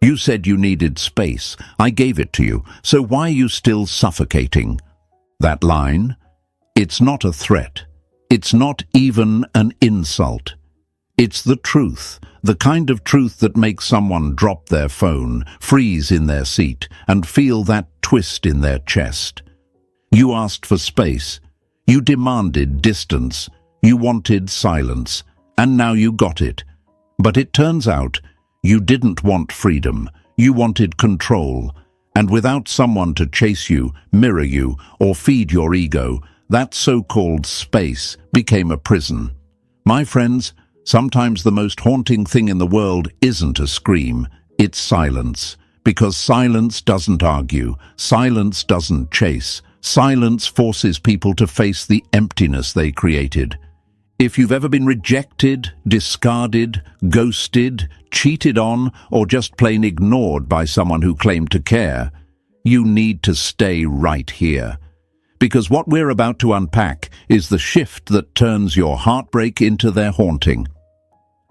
You said you needed space. I gave it to you. So why are you still suffocating? That line? It's not a threat. It's not even an insult. It's the truth, the kind of truth that makes someone drop their phone, freeze in their seat, and feel that twist in their chest. You asked for space. You demanded distance. You wanted silence. And now you got it. But it turns out you didn't want freedom. You wanted control. And without someone to chase you, mirror you, or feed your ego, that so-called space became a prison. My friends, sometimes the most haunting thing in the world isn't a scream, it's silence. Because silence doesn't argue, silence doesn't chase, silence forces people to face the emptiness they created. If you've ever been rejected, discarded, ghosted, cheated on, or just plain ignored by someone who claimed to care, you need to stay right here. Because what we're about to unpack is the shift that turns your heartbreak into their haunting.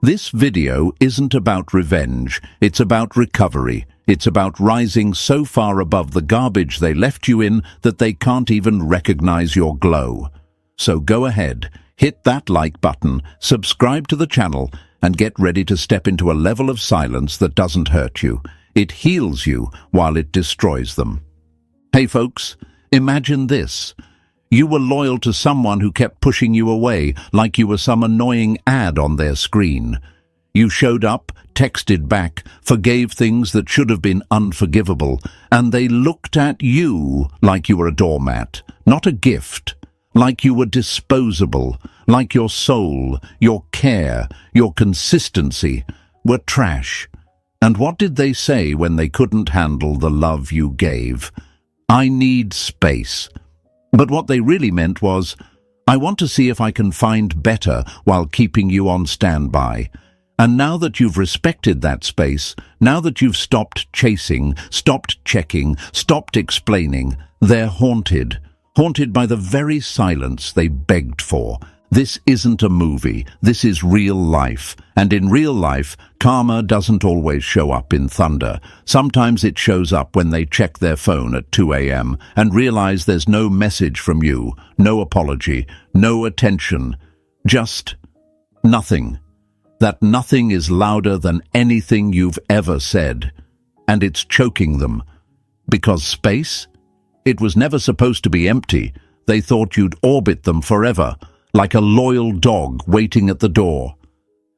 This video isn't about revenge, it's about recovery. It's about rising so far above the garbage they left you in that they can't even recognize your glow. So go ahead, hit that like button, subscribe to the channel, and get ready to step into a level of silence that doesn't hurt you. It heals you while it destroys them. Hey folks, imagine this. You were loyal to someone who kept pushing you away like you were some annoying ad on their screen. You showed up, texted back, forgave things that should have been unforgivable, and they looked at you like you were a doormat, not a gift, like you were disposable, like your soul, your care, your consistency were trash. And what did they say when they couldn't handle the love you gave? I need space. But what they really meant was, I want to see if I can find better while keeping you on standby. And now that you've respected that space, now that you've stopped chasing, stopped checking, stopped explaining, they're haunted. Haunted by the very silence they begged for. This isn't a movie, this is real life. And in real life, karma doesn't always show up in thunder. Sometimes it shows up when they check their phone at 2 a.m. and realize there's no message from you, no apology, no attention, just nothing. That nothing is louder than anything you've ever said. And it's choking them. Because space? It was never supposed to be empty. They thought you'd orbit them forever, like a loyal dog waiting at the door.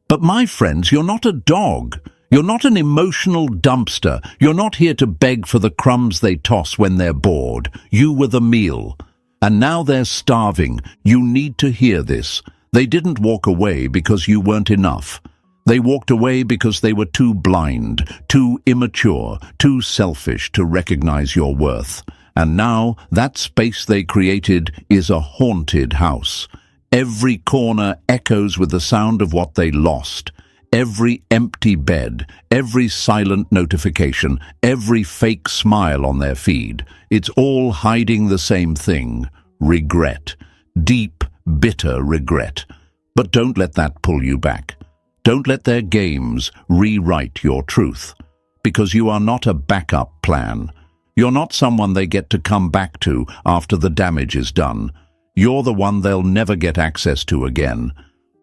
But my friends, you're not a dog. You're not an emotional dumpster. You're not here to beg for the crumbs they toss when they're bored. You were the meal. And now they're starving. You need to hear this. They didn't walk away because you weren't enough. They walked away because they were too blind, too immature, too selfish to recognize your worth. And now that space they created is a haunted house. Every corner echoes with the sound of what they lost. Every empty bed, every silent notification, every fake smile on their feed. It's all hiding the same thing: regret. Deep, bitter regret. But don't let that pull you back. Don't let their games rewrite your truth. Because you are not a backup plan. You're not someone they get to come back to after the damage is done. You're the one they'll never get access to again.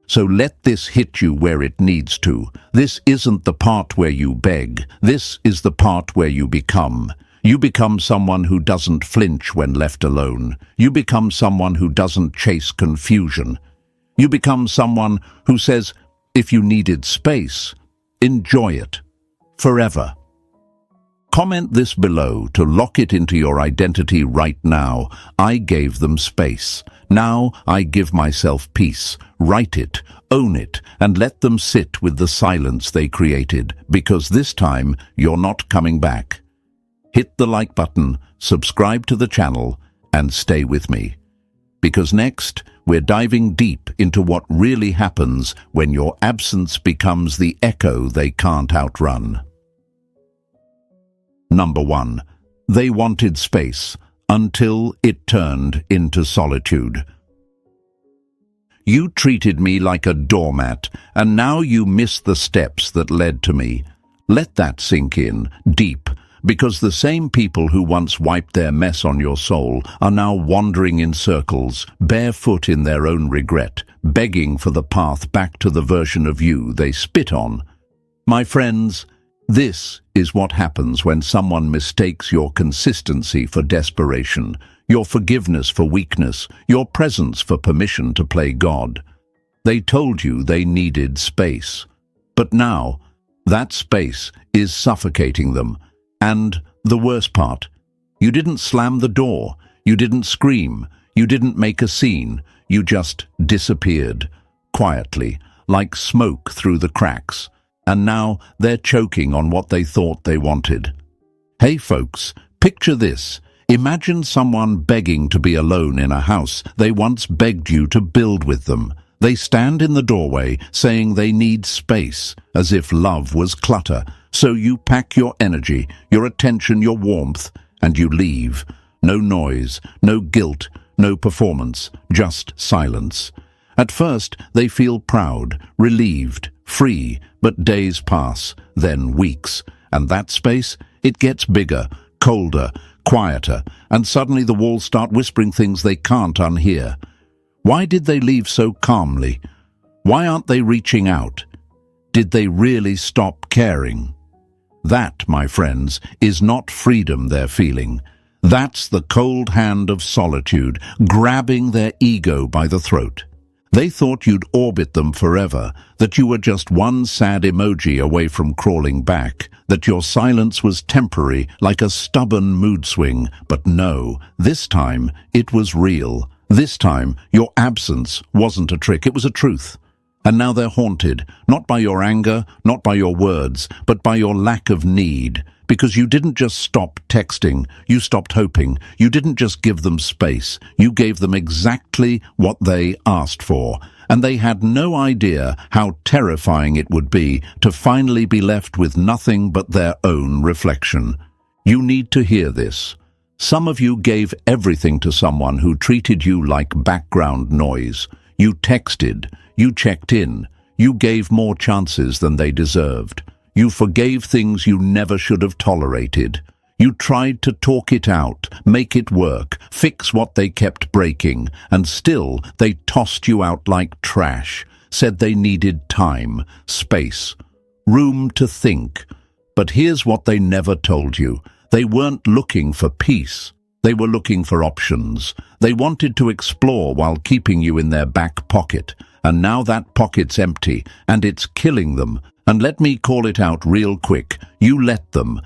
So let this hit you where it needs to. This isn't the part where you beg. This is the part where you become. You become someone who doesn't flinch when left alone. You become someone who doesn't chase confusion. You become someone who says, if you needed space, enjoy it. Forever. Comment this below to lock it into your identity right now. I gave them space. Now I give myself peace. Write it, own it, and let them sit with the silence they created, because this time you're not coming back. Hit the like button, subscribe to the channel, and stay with me. Because next, we're diving deep into what really happens when your absence becomes the echo they can't outrun. Number 1. They wanted space until it turned into solitude. You treated me like a doormat, and now you miss the steps that led to me. Let that sink in, deep, because the same people who once wiped their mess on your soul are now wandering in circles, barefoot in their own regret, begging for the path back to the version of you they spit on. My friends, this is what happens when someone mistakes your consistency for desperation, your forgiveness for weakness, your presence for permission to play God. They told you they needed space, but now that space is suffocating them. And the worst part, you didn't slam the door, you didn't scream, you didn't make a scene, you just disappeared, quietly, like smoke through the cracks. And now they're choking on what they thought they wanted. Hey folks, picture this. Imagine someone begging to be alone in a house they once begged you to build with them. They stand in the doorway saying they need space, as if love was clutter. So you pack your energy, your attention, your warmth, and you leave. No noise, no guilt, no performance, just silence. At first, they feel proud, relieved, free, but days pass, then weeks. And that space, it gets bigger, colder, quieter, and suddenly the walls start whispering things they can't unhear. Why did they leave so calmly? Why aren't they reaching out? Did they really stop caring? That, my friends, is not freedom they're feeling. That's the cold hand of solitude, grabbing their ego by the throat. They thought you'd orbit them forever, that you were just one sad emoji away from crawling back, that your silence was temporary, like a stubborn mood swing. But no, this time it was real. This time your absence wasn't a trick, it was a truth. And now they're haunted, not by your anger, not by your words, but by your lack of need. Because you didn't just stop texting, you stopped hoping. You didn't just give them space, you gave them exactly what they asked for. And they had no idea how terrifying it would be to finally be left with nothing but their own reflection. You need to hear this. Some of you gave everything to someone who treated you like background noise. You texted, you checked in, you gave more chances than they deserved. You forgave things you never should have tolerated. You tried to talk it out, make it work, fix what they kept breaking, and still they tossed you out like trash, said they needed time, space, room to think. But here's what they never told you. They weren't looking for peace. They were looking for options. They wanted to explore while keeping you in their back pocket. And now that pocket's empty, and it's killing them. And let me call it out real quick. You let them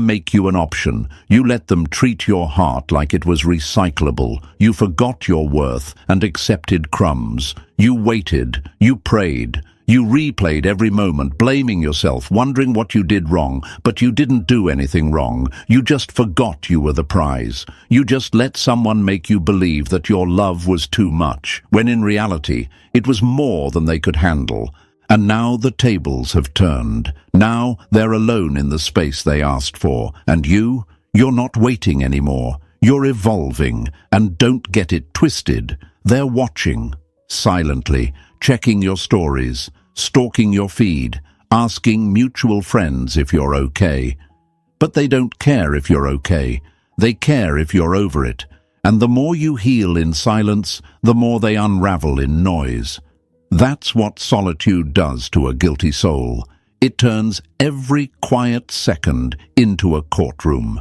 make you an option. You let them treat your heart like it was recyclable. You forgot your worth and accepted crumbs. You waited, you prayed, you replayed every moment, blaming yourself, wondering what you did wrong, but you didn't do anything wrong. You just forgot you were the prize. You just let someone make you believe that your love was too much, when in reality, it was more than they could handle. And now the tables have turned. Now they're alone in the space they asked for. And you're not waiting anymore. You're evolving. And don't get it twisted. They're watching, silently, checking your stories, stalking your feed, asking mutual friends if you're okay. But they don't care if you're okay. They care if you're over it. And the more you heal in silence, the more they unravel in noise. That's what solitude does to a guilty soul. It turns every quiet second into a courtroom.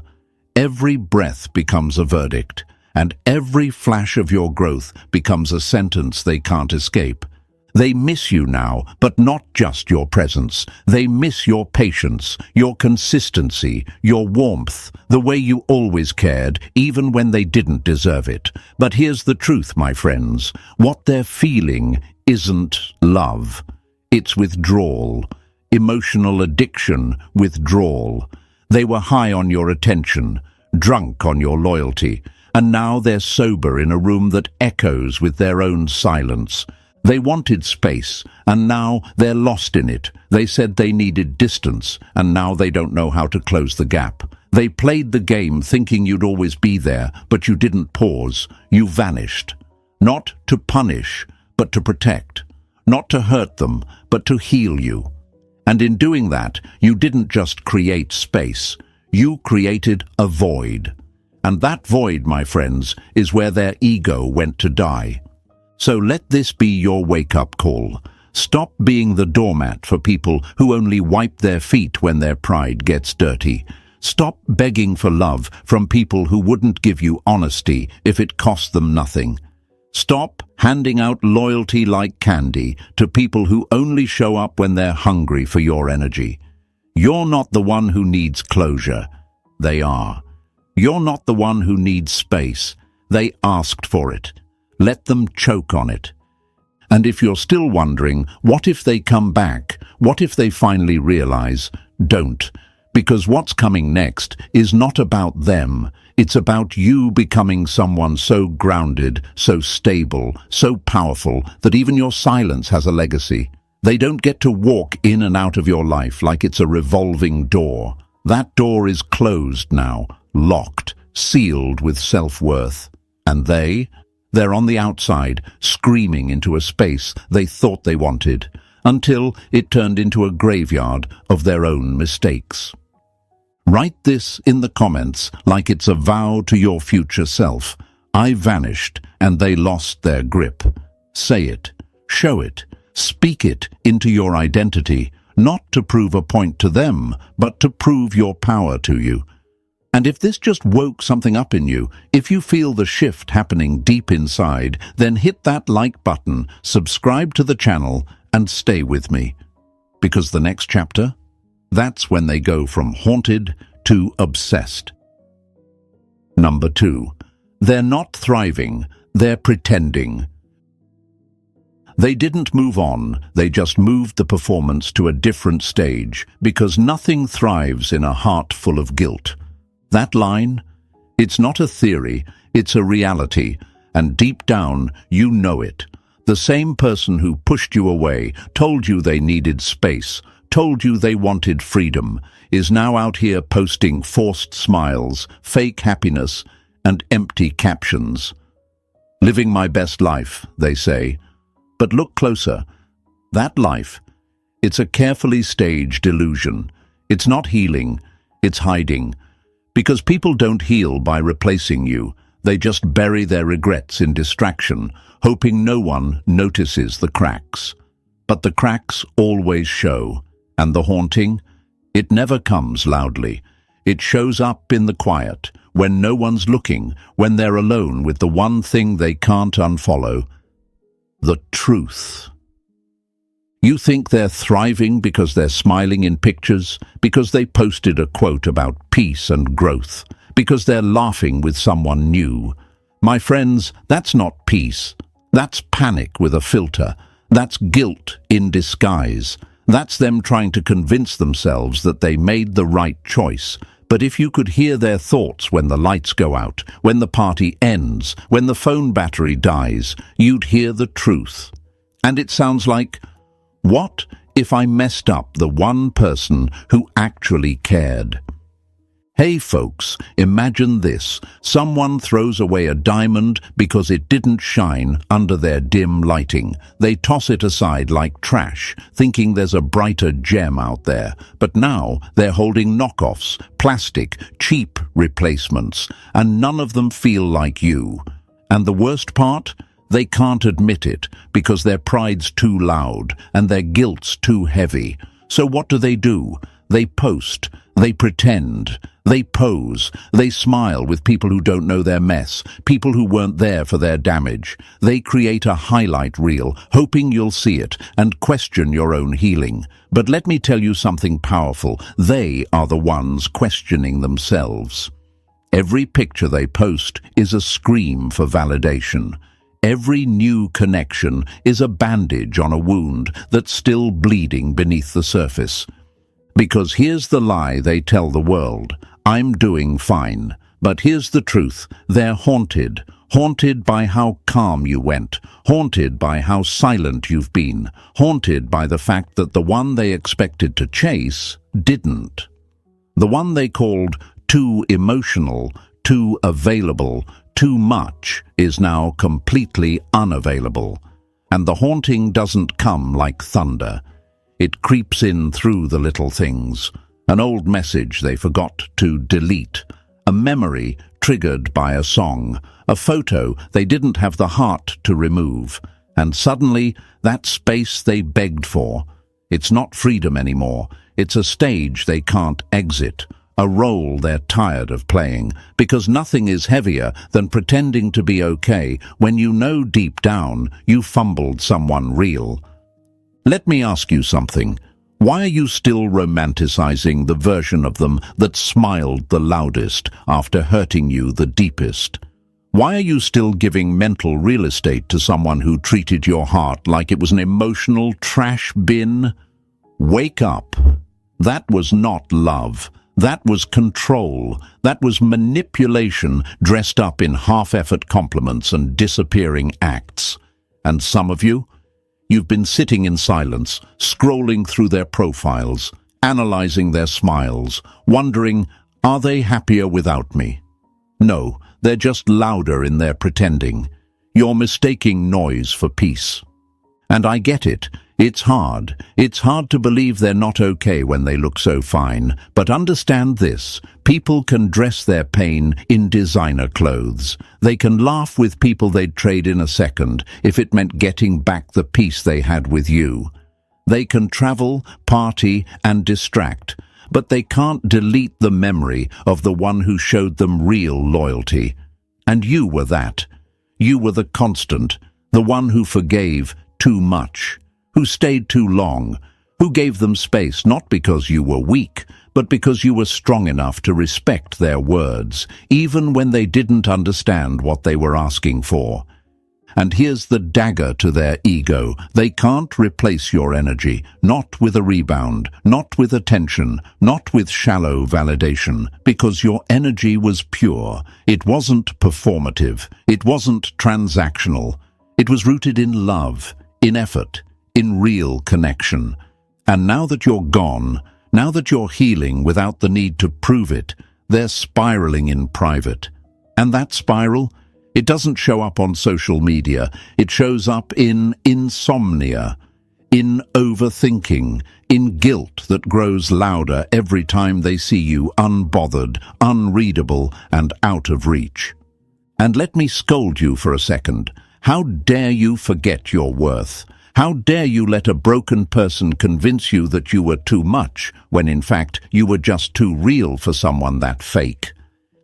Every breath becomes a verdict, and every flash of your growth becomes a sentence they can't escape. They miss you now, but not just your presence. They miss your patience, your consistency, your warmth, the way you always cared, even when they didn't deserve it. But here's the truth, my friends. What they're feeling isn't love. It's withdrawal. Emotional addiction, withdrawal. They were high on your attention, drunk on your loyalty, and now they're sober in a room that echoes with their own silence. They wanted space, and now they're lost in it. They said they needed distance, and now they don't know how to close the gap. They played the game thinking you'd always be there, but you didn't pause. You vanished. Not to punish, but to protect. Not to hurt them, but to heal you. And in doing that, you didn't just create space, you created a void. And that void, my friends, is where their ego went to die. So let this be your wake-up call. Stop being the doormat for people who only wipe their feet when their pride gets dirty. Stop begging for love from people who wouldn't give you honesty if it cost them nothing. Stop handing out loyalty like candy to people who only show up when they're hungry for your energy. You're not the one who needs closure. They are. You're not the one who needs space. They asked for it. Let them choke on it. And if you're still wondering, what if they come back? What if they finally realize? Don't. Because what's coming next is not about them. It's about you becoming someone so grounded, so stable, so powerful that even your silence has a legacy. They don't get to walk in and out of your life like it's a revolving door. That door is closed now, locked, sealed with self-worth. And they're on the outside, screaming into a space they thought they wanted, until it turned into a graveyard of their own mistakes. Write this in the comments like it's a vow to your future self. I vanished and they lost their grip. Say it, show it, speak it into your identity, not to prove a point to them, but to prove your power to you. And if this just woke something up in you, if you feel the shift happening deep inside, then hit that like button, subscribe to the channel, and stay with me. Because the next chapter, that's when they go from haunted to obsessed. Number 2. They're not thriving, they're pretending. They didn't move on, they just moved the performance to a different stage, because nothing thrives in a heart full of guilt. That line, it's not a theory, it's a reality, and deep down, you know it. The same person who pushed you away, told you they needed space, told you they wanted freedom, is now out here posting forced smiles, fake happiness, and empty captions. Living my best life, they say. But look closer. That life, it's a carefully staged illusion. It's not healing, it's hiding. Because people don't heal by replacing you. They just bury their regrets in distraction, hoping no one notices the cracks. But the cracks always show. And the haunting? It never comes loudly. It shows up in the quiet, when no one's looking, when they're alone with the one thing they can't unfollow. The truth. You think they're thriving because they're smiling in pictures, because they posted a quote about peace and growth, because they're laughing with someone new. My friends, that's not peace. That's panic with a filter. That's guilt in disguise. That's them trying to convince themselves that they made the right choice. But if you could hear their thoughts when the lights go out, when the party ends, when the phone battery dies, you'd hear the truth. And it sounds like, what if I messed up the one person who actually cared? Hey folks, imagine this. Someone throws away a diamond because it didn't shine under their dim lighting. They toss it aside like trash, thinking there's a brighter gem out there. But now they're holding knockoffs, plastic, cheap replacements, and none of them feel like you. And the worst part? They can't admit it because their pride's too loud and their guilt's too heavy. So what do? They post, they pretend, they pose, they smile with people who don't know their mess, people who weren't there for their damage. They create a highlight reel, hoping you'll see it and question your own healing. But let me tell you something powerful. They are the ones questioning themselves. Every picture they post is a scream for validation. Every new connection is a bandage on a wound that's still bleeding beneath the surface. Because here's the lie they tell the world. I'm doing fine. But here's the truth. They're haunted. Haunted by how calm you went. Haunted by how silent you've been. Haunted by the fact that the one they expected to chase didn't. The one they called too emotional, too available, too much is now completely unavailable. And the haunting doesn't come like thunder. It creeps in through the little things. An old message they forgot to delete. A memory triggered by a song. A photo they didn't have the heart to remove. And suddenly, that space they begged for. It's not freedom anymore. It's a stage they can't exit. A role they're tired of playing, because nothing is heavier than pretending to be okay when you know deep down you fumbled someone real. Let me ask you something. Why are you still romanticizing the version of them that smiled the loudest after hurting you the deepest? Why are you still giving mental real estate to someone who treated your heart like it was an emotional trash bin? Wake up. That was not love. That was control. That was manipulation dressed up in half-effort compliments and disappearing acts. And some of you? You've been sitting in silence, scrolling through their profiles, analyzing their smiles, wondering, are they happier without me? No, they're just louder in their pretending. You're mistaking noise for peace. And I get it. It's hard. It's hard to believe they're not okay when they look so fine. But understand this. People can dress their pain in designer clothes. They can laugh with people they'd trade in a second if it meant getting back the peace they had with you. They can travel, party, and distract. But they can't delete the memory of the one who showed them real loyalty. And you were that. You were the constant, the one who forgave too much, who stayed too long, who gave them space not because you were weak, but because you were strong enough to respect their words, even when they didn't understand what they were asking for. And here's the dagger to their ego. They can't replace your energy, not with a rebound, not with attention, not with shallow validation, because your energy was pure. It wasn't performative. It wasn't transactional. It was rooted in love, in effort, in real connection. And now that you're gone, now that you're healing without the need to prove it, they're spiraling in private. And that spiral, it doesn't show up on social media. It shows up in insomnia, in overthinking, in guilt that grows louder every time they see you unbothered, unreadable, and out of reach. And let me scold you for a second. How dare you forget your worth? How dare you let a broken person convince you that you were too much, when in fact you were just too real for someone that fake?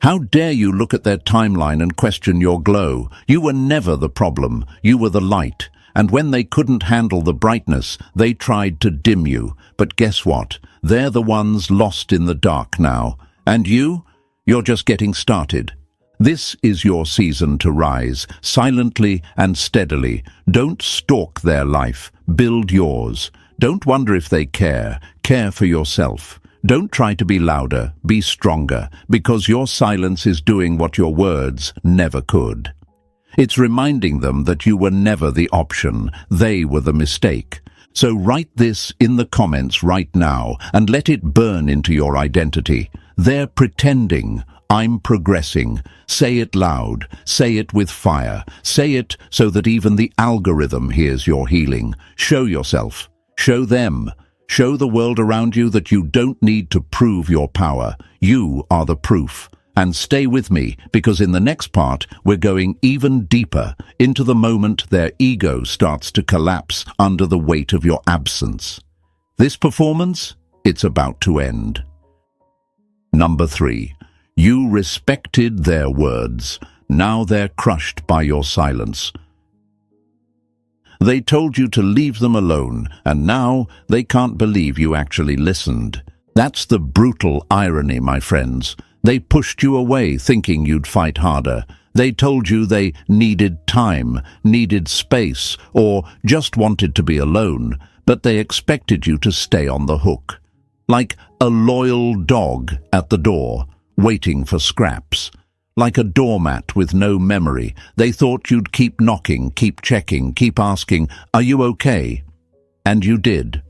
How dare you look at their timeline and question your glow? You were never the problem. You were the light. And when they couldn't handle the brightness, they tried to dim you. But guess what? They're the ones lost in the dark now. And you? You're just getting started. This is your season to rise, silently and steadily. Don't stalk their life. Build yours. Don't wonder if they care. Care for yourself. Don't try to be louder, be stronger, because your silence is doing what your words never could. It's reminding them that you were never the option, they were the mistake. So write this in the comments right now and let it burn into your identity. They're pretending. I'm progressing. Say it loud. Say it with fire. Say it so that even the algorithm hears your healing. Show yourself. Show them. Show the world around you that you don't need to prove your power. You are the proof. And stay with me, because in the next part, we're going even deeper into the moment their ego starts to collapse under the weight of your absence. This performance, it's about to end. Number 3. You respected their words. Now they're crushed by your silence. They told you to leave them alone, and now they can't believe you actually listened. That's the brutal irony, my friends. They pushed you away thinking you'd fight harder. They told you they needed time, needed space, or just wanted to be alone, but they expected you to stay on the hook. Like a loyal dog at the door, waiting for scraps. Like a doormat with no memory, they thought you'd keep knocking, keep checking, keep asking, "Are you okay?" And you did.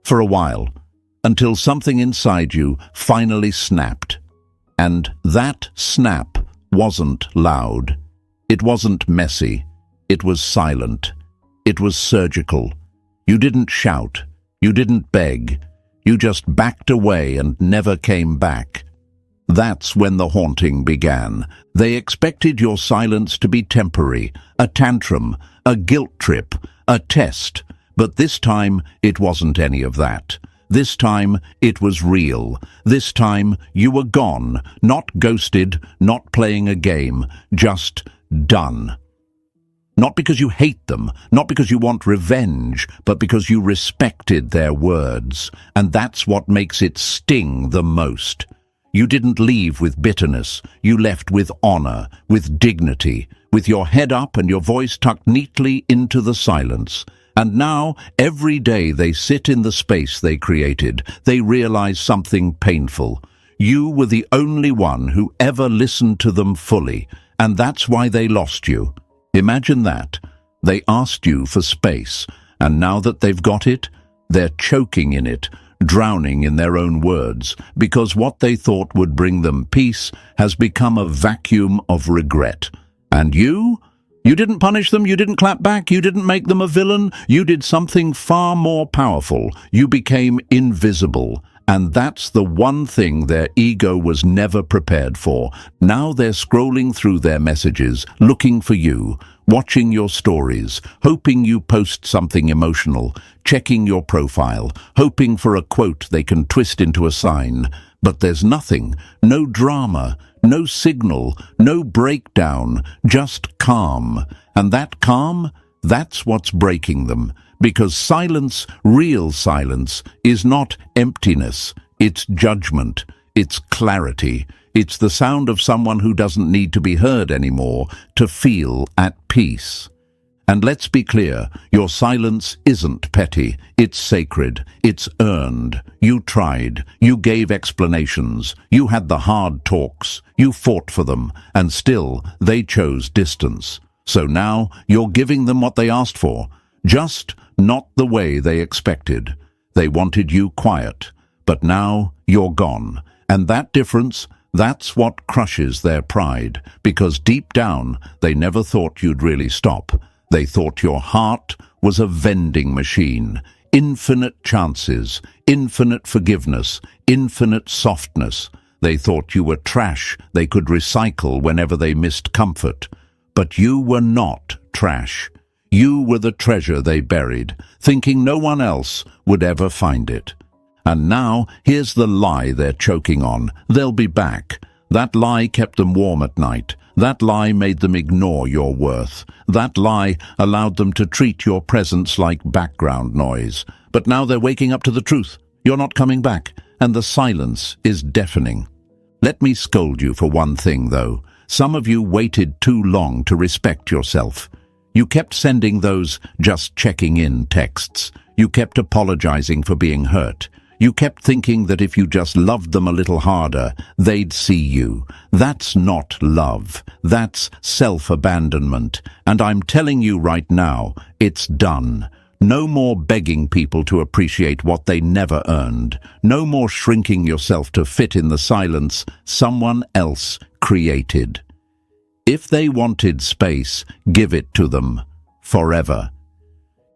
For a while, until something inside you finally snapped. And that snap wasn't loud. It wasn't messy. It was silent. It was surgical. You didn't shout. You didn't beg. You just backed away and never came back. That's when the haunting began. They expected your silence to be temporary, a tantrum, a guilt trip, a test. But this time, it wasn't any of that. This time, it was real. This time, you were gone, not ghosted, not playing a game, just done. Not because you hate them, not because you want revenge, but because you respected their words. And that's what makes it sting the most. You didn't leave with bitterness. You left with honor, with dignity, with your head up and your voice tucked neatly into the silence. And now, every day they sit in the space they created, they realize something painful. You were the only one who ever listened to them fully, and that's why they lost you. Imagine that. They asked you for space, and now that they've got it, they're choking in it, drowning in their own words, because what they thought would bring them peace has become a vacuum of regret. And you? You didn't punish them, you didn't clap back, you didn't make them a villain, you did something far more powerful. You became invisible. And that's the one thing their ego was never prepared for. Now they're scrolling through their messages, looking for you, watching your stories, hoping you post something emotional, checking your profile, hoping for a quote they can twist into a sign. But there's nothing, no drama, no signal, no breakdown, just calm. And that calm, that's what's breaking them. Because silence, real silence, is not emptiness. It's judgment. It's clarity. It's the sound of someone who doesn't need to be heard anymore to feel at peace. And let's be clear, your silence isn't petty. It's sacred. It's earned. You tried. You gave explanations. You had the hard talks. You fought for them. And still, they chose distance. So now, you're giving them what they asked for. Just not the way they expected. They wanted you quiet. But now, you're gone. And that difference, that's what crushes their pride. Because deep down, they never thought you'd really stop. They thought your heart was a vending machine. Infinite chances, infinite forgiveness, infinite softness. They thought you were trash they could recycle whenever they missed comfort. But you were not trash. You were the treasure they buried, thinking no one else would ever find it. And now, here's the lie they're choking on. They'll be back. That lie kept them warm at night. That lie made them ignore your worth. That lie allowed them to treat your presence like background noise. But now they're waking up to the truth. You're not coming back, and the silence is deafening. Let me scold you for one thing, though. Some of you waited too long to respect yourself. You kept sending those just checking in texts. You kept apologizing for being hurt. You kept thinking that if you just loved them a little harder, they'd see you. That's not love. That's self-abandonment. And I'm telling you right now, it's done. No more begging people to appreciate what they never earned. No more shrinking yourself to fit in the silence someone else created. If they wanted space, give it to them. Forever.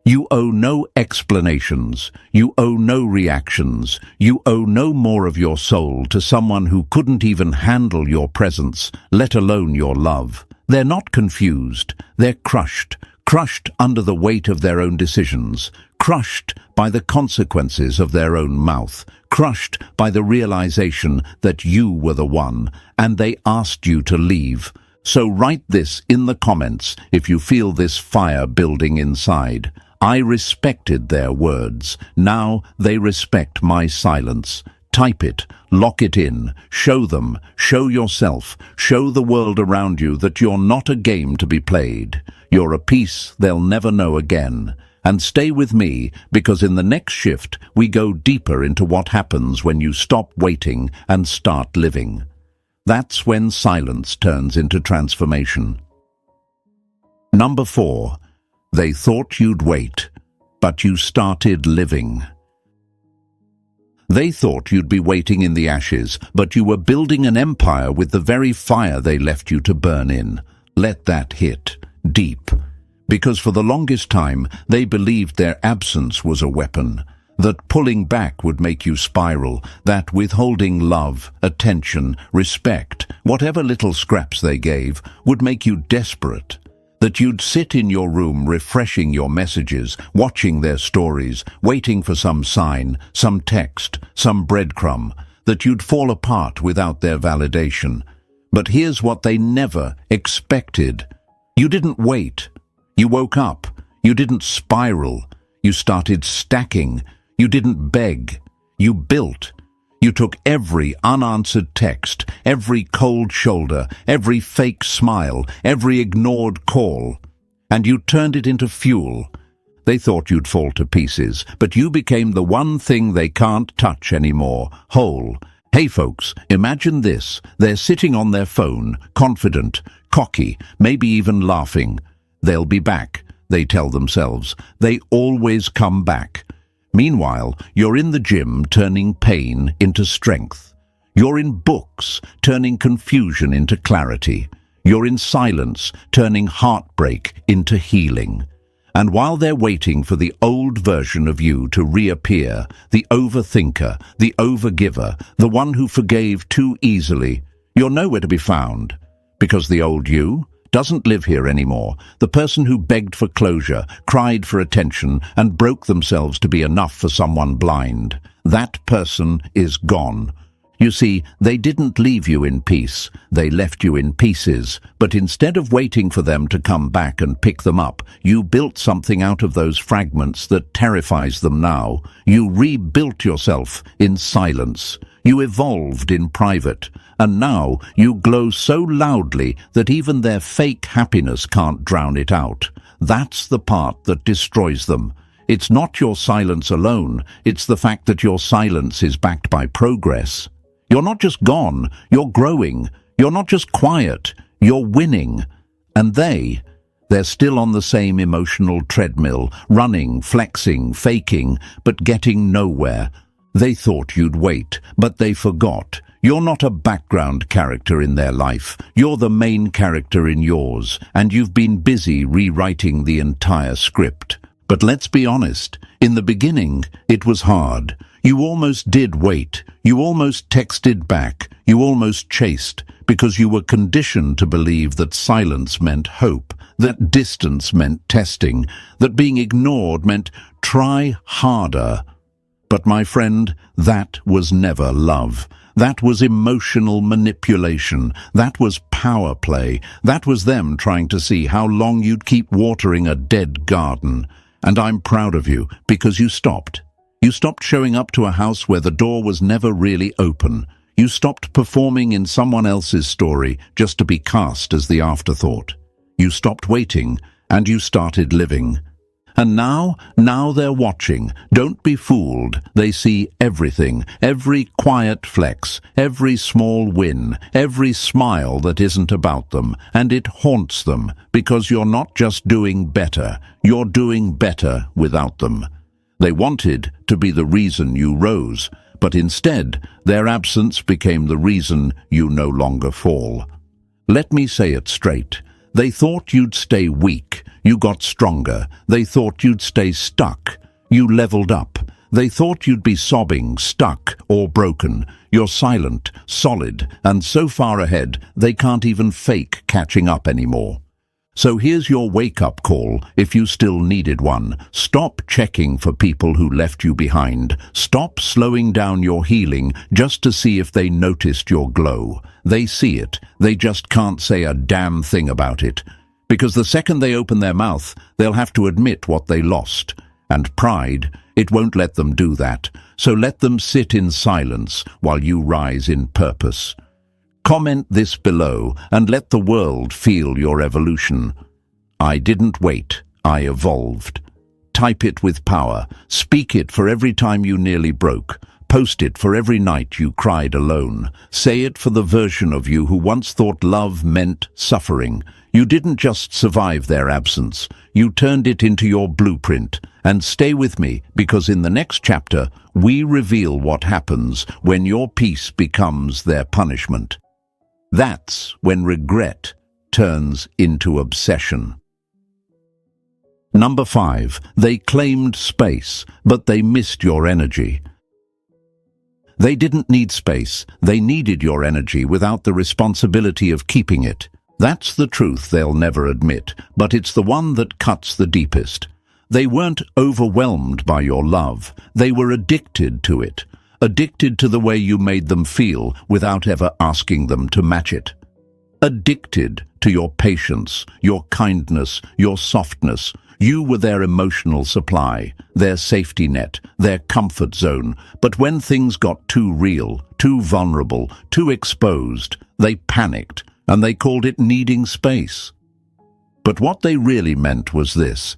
You owe no explanations. You owe no reactions. You owe no more of your soul to someone who couldn't even handle your presence, let alone your love. They're not confused. They're crushed. Crushed under the weight of their own decisions. Crushed by the consequences of their own mouth. Crushed by the realization that you were the one, and they asked you to leave. So write this in the comments if you feel this fire building inside. I respected their words. Now they respect my silence. Type it, lock it in, show them, show yourself, show the world around you that you're not a game to be played. You're a piece they'll never know again. And stay with me, because in the next shift we go deeper into what happens when you stop waiting and start living. That's when silence turns into transformation. Number 4. They thought you'd wait, but you started living. They thought you'd be waiting in the ashes, but you were building an empire with the very fire they left you to burn in. Let that hit deep. Because for the longest time, they believed their absence was a weapon. that pulling back would make you spiral, that withholding love, attention, respect, whatever little scraps they gave, would make you desperate, that you'd sit in your room refreshing your messages, watching their stories, waiting for some sign, some text, some breadcrumb, that you'd fall apart without their validation. But here's what they never expected. You didn't wait. You woke up. You didn't spiral. You started stacking. You didn't beg. You built. You took every unanswered text, every cold shoulder, every fake smile, every ignored call, and you turned it into fuel. They thought you'd fall to pieces, but you became the one thing they can't touch anymore, whole. Hey folks, imagine this. They're sitting on their phone, confident, cocky, maybe even laughing. They'll be back, they tell themselves. They always come back. Meanwhile, you're in the gym turning pain into strength. You're in books turning confusion into clarity. You're in silence turning heartbreak into healing. And while they're waiting for the old version of you to reappear, the overthinker, the overgiver, the one who forgave too easily, you're nowhere to be found. Because the old you doesn't live here anymore. The person who begged for closure, cried for attention, and broke themselves to be enough for someone blind. That person is gone. You see, they didn't leave you in peace. They left you in pieces. But instead of waiting for them to come back and pick them up, you built something out of those fragments that terrifies them now. You rebuilt yourself in silence. You evolved in private. And now you glow so loudly that even their fake happiness can't drown it out. That's the part that destroys them. It's not your silence alone, it's the fact that your silence is backed by progress. You're not just gone, you're growing. You're not just quiet, you're winning. And they're still on the same emotional treadmill, running, flexing, faking, but getting nowhere. They thought you'd wait, but they forgot. You're not a background character in their life. You're the main character in yours, and you've been busy rewriting the entire script. But let's be honest, in the beginning, it was hard. You almost did wait. You almost texted back. You almost chased, because you were conditioned to believe that silence meant hope, that distance meant testing, that being ignored meant try harder. But my friend, that was never love. That was emotional manipulation. That was power play. That was them trying to see how long you'd keep watering a dead garden. And I'm proud of you, because you stopped. You stopped showing up to a house where the door was never really open. You stopped performing in someone else's story just to be cast as the afterthought. You stopped waiting, and you started living. And now they're watching. Don't be fooled. They see everything, every quiet flex, every small win, every smile that isn't about them, and it haunts them, because you're not just doing better, you're doing better without them. They wanted to be the reason you rose, but instead, their absence became the reason you no longer fall. Let me say it straight. They thought you'd stay weak. You got stronger. They thought you'd stay stuck. You leveled up. They thought you'd be sobbing, stuck, or broken. You're silent, solid, and so far ahead, they can't even fake catching up anymore. So here's your wake-up call, if you still needed one. Stop checking for people who left you behind. Stop slowing down your healing just to see if they noticed your glow. They see it. They just can't say a damn thing about it. Because the second they open their mouth, they'll have to admit what they lost. And pride, it won't let them do that. So let them sit in silence while you rise in purpose. Comment this below and let the world feel your evolution. I didn't wait, I evolved. Type it with power. Speak it for every time you nearly broke. Post it for every night you cried alone. Say it for the version of you who once thought love meant suffering. You didn't just survive their absence. You turned it into your blueprint. And stay with me, because in the next chapter, we reveal what happens when your peace becomes their punishment. That's when regret turns into obsession. Number 5, they claimed space, but they missed your energy. They didn't need space, they needed your energy without the responsibility of keeping it. That's the truth they'll never admit, but it's the one that cuts the deepest. They weren't overwhelmed by your love, they were addicted to it. Addicted to the way you made them feel without ever asking them to match it. Addicted to your patience, your kindness, your softness. You were their emotional supply, their safety net, their comfort zone. But when things got too real, too vulnerable, too exposed, they panicked, and they called it needing space. But what they really meant was this: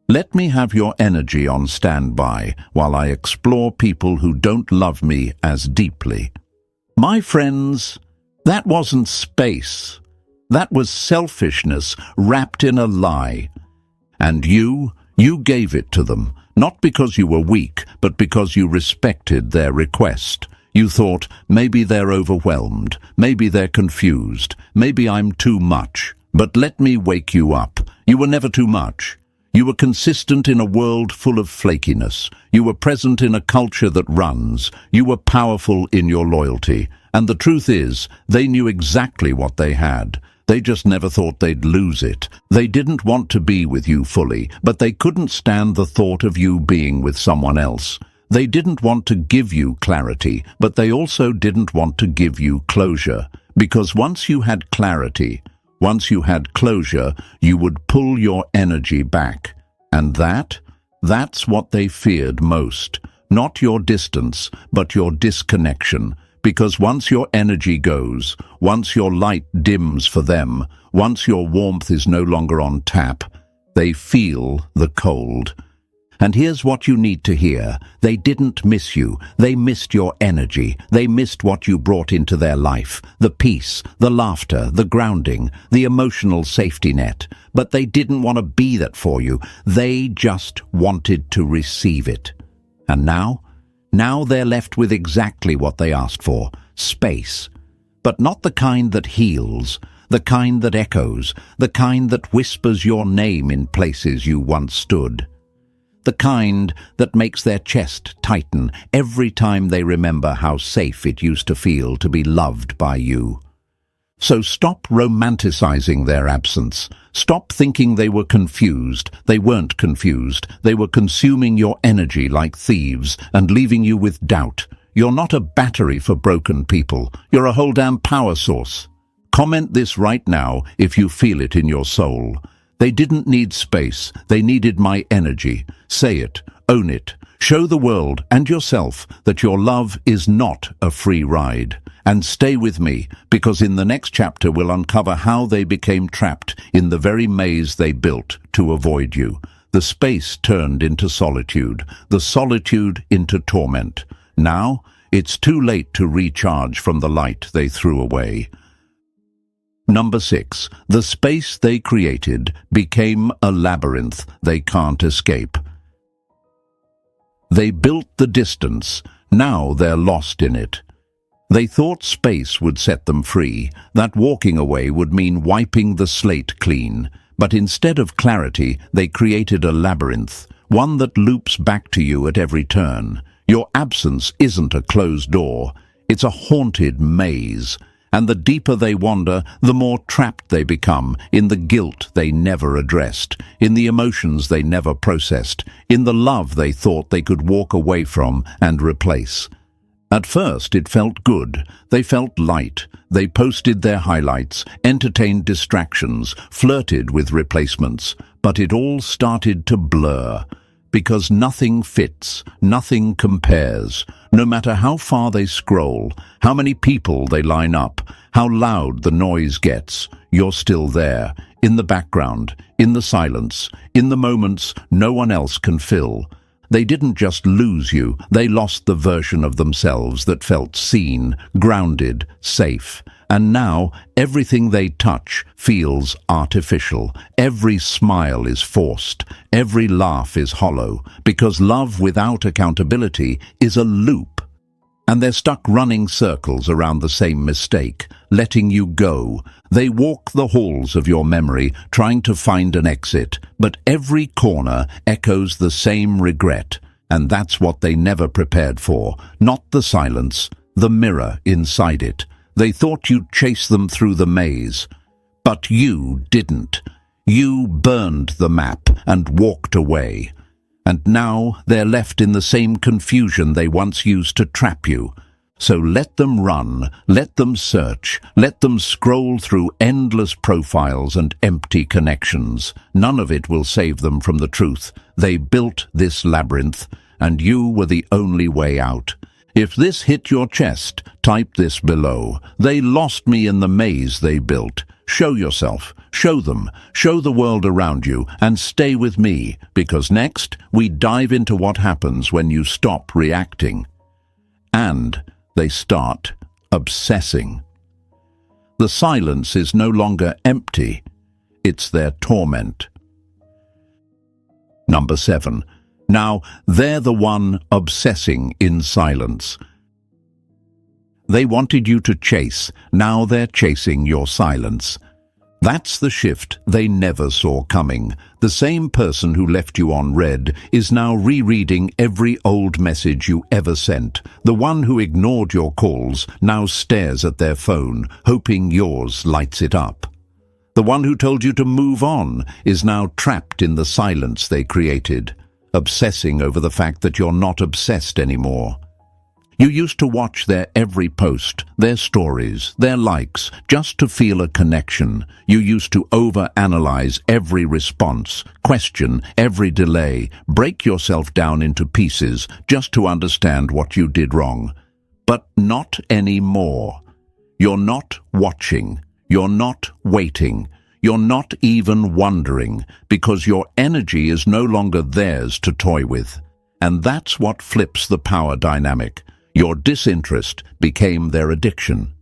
let me have your energy on standby while I explore people who don't love me as deeply. My friends, that wasn't space. That was selfishness wrapped in a lie. And you gave it to them, not because you were weak, but because you respected their request. You thought, maybe they're overwhelmed, maybe they're confused, maybe I'm too much. But let me wake you up. You were never too much. You were consistent in a world full of flakiness. You were present in a culture that runs. You were powerful in your loyalty. And the truth is, they knew exactly what they had. They just never thought they'd lose it. They didn't want to be with you fully, but they couldn't stand the thought of you being with someone else. They didn't want to give you clarity, but they also didn't want to give you closure. Because once you had clarity, once you had closure, you would pull your energy back. And that's what they feared most. Not your distance, but your disconnection. Because once your energy goes, once your light dims for them, once your warmth is no longer on tap, they feel the cold. And here's what you need to hear. They didn't miss you. They missed your energy. They missed what you brought into their life. The peace, the laughter, the grounding, the emotional safety net. But they didn't want to be that for you. They just wanted to receive it. And now they're left with exactly what they asked for. Space. But not the kind that heals. The kind that echoes. The kind that whispers your name in places you once stood. The kind that makes their chest tighten every time they remember how safe it used to feel to be loved by you. So stop romanticizing their absence. Stop thinking they were confused. They weren't confused. They were consuming your energy like thieves and leaving you with doubt. You're not a battery for broken people. You're a whole damn power source. Comment this right now if you feel it in your soul. They didn't need space, they needed my energy. Say it, own it. Show the world and yourself that your love is not a free ride. And stay with me, because in the next chapter we'll uncover how they became trapped in the very maze they built to avoid you. The space turned into solitude, the solitude into torment. Now, it's too late to recharge from the light they threw away. Number 6. The space they created became a labyrinth they can't escape. They built the distance. Now they're lost in it. They thought space would set them free, that walking away would mean wiping the slate clean. But instead of clarity, they created a labyrinth, one that loops back to you at every turn. Your absence isn't a closed door. It's a haunted maze. And the deeper they wander, the more trapped they become in the guilt they never addressed, in the emotions they never processed, in the love they thought they could walk away from and replace. At first it felt good. They felt light. They posted their highlights, entertained distractions, flirted with replacements. But it all started to blur. Because nothing fits, nothing compares. No matter how far they scroll, how many people they line up, how loud the noise gets, you're still there, in the background, in the silence, in the moments no one else can fill. They didn't just lose you, they lost the version of themselves that felt seen, grounded, safe. And now, everything they touch feels artificial. Every smile is forced. Every laugh is hollow. Because love without accountability is a loop. And they're stuck running circles around the same mistake, letting you go. They walk the halls of your memory, trying to find an exit, but every corner echoes the same regret. And that's what they never prepared for. Not the silence, the mirror inside it. They thought you'd chase them through the maze. But you didn't. You burned the map and walked away. And now they're left in the same confusion they once used to trap you. So let them run, let them search, let them scroll through endless profiles and empty connections. None of it will save them from the truth. They built this labyrinth, and you were the only way out. If this hit your chest, type this below. They lost me in the maze they built. Show yourself, show them, show the world around you, and stay with me, because next we dive into what happens when you stop reacting. And they start obsessing. The silence is no longer empty, it's their torment. Number 7. Now, they're the one obsessing in silence. They wanted you to chase, now they're chasing your silence. That's the shift they never saw coming. The same person who left you on read is now rereading every old message you ever sent. The one who ignored your calls now stares at their phone, hoping yours lights it up. The one who told you to move on is now trapped in the silence they created, obsessing over the fact that you're not obsessed anymore. You used to watch their every post, their stories, their likes, just to feel a connection. You used to overanalyze every response, question every delay, break yourself down into pieces just to understand what you did wrong. But not anymore. You're not watching. You're not waiting. You're not even wondering, because your energy is no longer theirs to toy with. And that's what flips the power dynamic. Your disinterest became their addiction.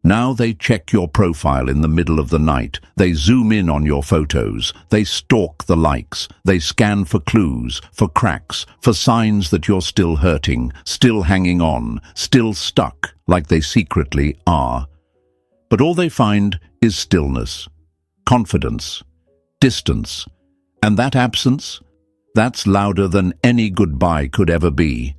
Now they check your profile in the middle of the night. They zoom in on your photos. They stalk the likes. They scan for clues, for cracks, for signs that you're still hurting, still hanging on, still stuck, like they secretly are. But all they find is stillness, confidence, distance. And that absence, that's louder than any goodbye could ever be.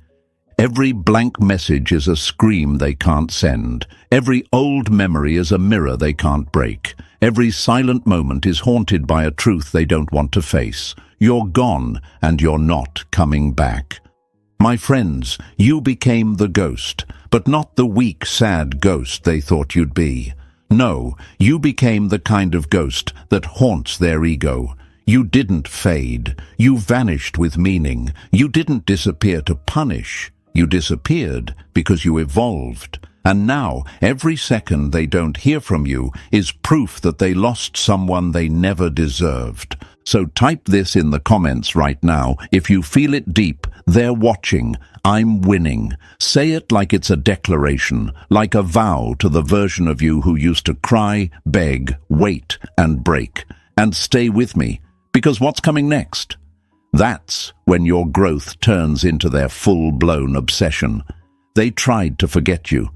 Every blank message is a scream they can't send. Every old memory is a mirror they can't break. Every silent moment is haunted by a truth they don't want to face. You're gone, and you're not coming back. My friends, you became the ghost, but not the weak, sad ghost they thought you'd be. No, you became the kind of ghost that haunts their ego. You didn't fade. You vanished with meaning. You didn't disappear to punish. You disappeared because you evolved. And now, every second they don't hear from you is proof that they lost someone they never deserved. So type this in the comments right now. If you feel it deep, they're watching. I'm winning. Say it like it's a declaration, like a vow to the version of you who used to cry, beg, wait, and break. And stay with me, because what's coming next? That's when your growth turns into their full-blown obsession. They tried to forget you.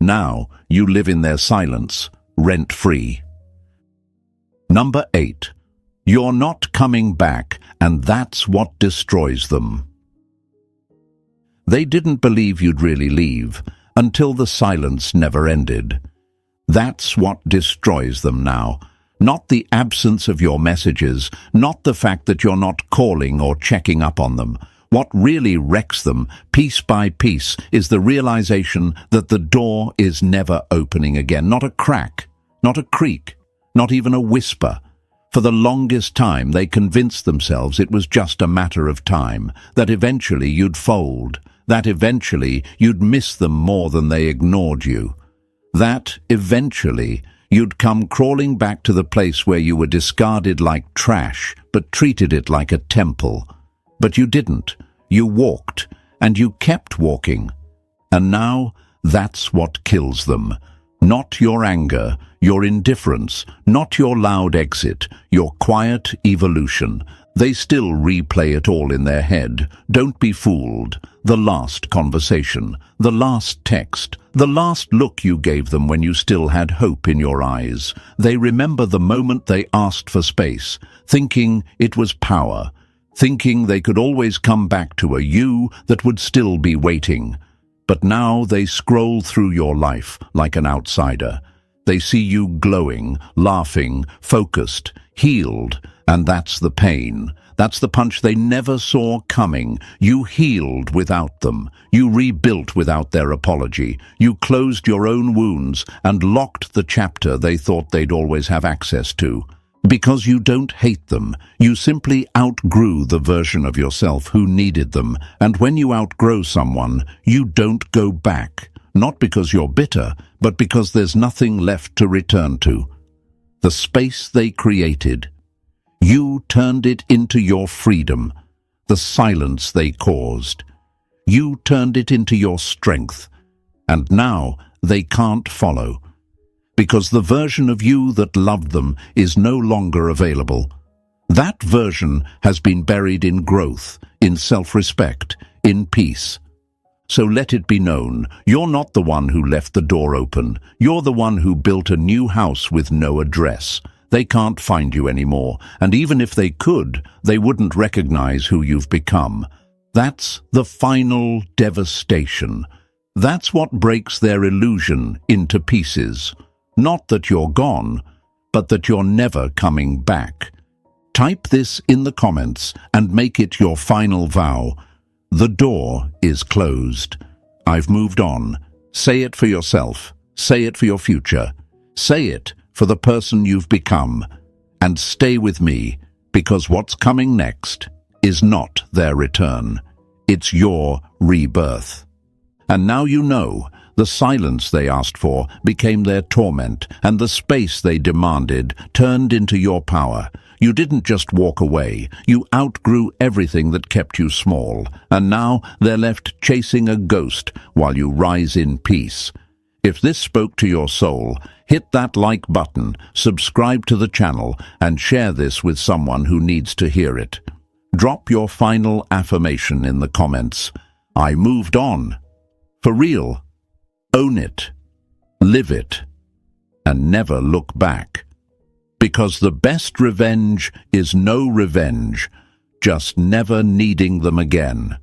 Now you live in their silence, rent-free. Number 8. You're not coming back, and that's what destroys them. They didn't believe you'd really leave, until the silence never ended. That's what destroys them now. Not the absence of your messages, not the fact that you're not calling or checking up on them. What really wrecks them, piece by piece, is the realization that the door is never opening again. Not a crack, not a creak, not even a whisper. For the longest time, they convinced themselves it was just a matter of time, that eventually you'd fold, that eventually you'd miss them more than they ignored you, that eventually you'd come crawling back to the place where you were discarded like trash, but treated it like a temple. But you didn't. You walked, and you kept walking. And now, that's what kills them. Not your anger, your indifference, not your loud exit, your quiet evolution. They still replay it all in their head. Don't be fooled. The last conversation, the last text, the last look you gave them when you still had hope in your eyes. They remember the moment they asked for space, thinking it was power, thinking they could always come back to a you that would still be waiting. But now they scroll through your life like an outsider. They see you glowing, laughing, focused, healed, and that's the pain. That's the punch they never saw coming. You healed without them. You rebuilt without their apology. You closed your own wounds and locked the chapter they thought they'd always have access to. Because you don't hate them, you simply outgrew the version of yourself who needed them, and when you outgrow someone, you don't go back. Not because you're bitter, but because there's nothing left to return to. The space they created, you turned it into your freedom. The silence they caused, you turned it into your strength. And now they can't follow. Because the version of you that loved them is no longer available. That version has been buried in growth, in self-respect, in peace. So let it be known, you're not the one who left the door open. You're the one who built a new house with no address. They can't find you anymore, and even if they could, they wouldn't recognize who you've become. That's the final devastation. That's what breaks their illusion into pieces. Not that you're gone, but that you're never coming back. Type this in the comments and make it your final vow. The door is closed. I've moved on. Say it for yourself. Say it for your future. Say it for the person you've become. And stay with me, because what's coming next is not their return. It's your rebirth. And now you know. The silence they asked for became their torment, and the space they demanded turned into your power. You didn't just walk away. You outgrew everything that kept you small, and now they're left chasing a ghost while you rise in peace. If this spoke to your soul, hit that like button, subscribe to the channel, and share this with someone who needs to hear it. Drop your final affirmation in the comments. I moved on. For real. Own it, live it, and never look back. Because the best revenge is no revenge, just never needing them again.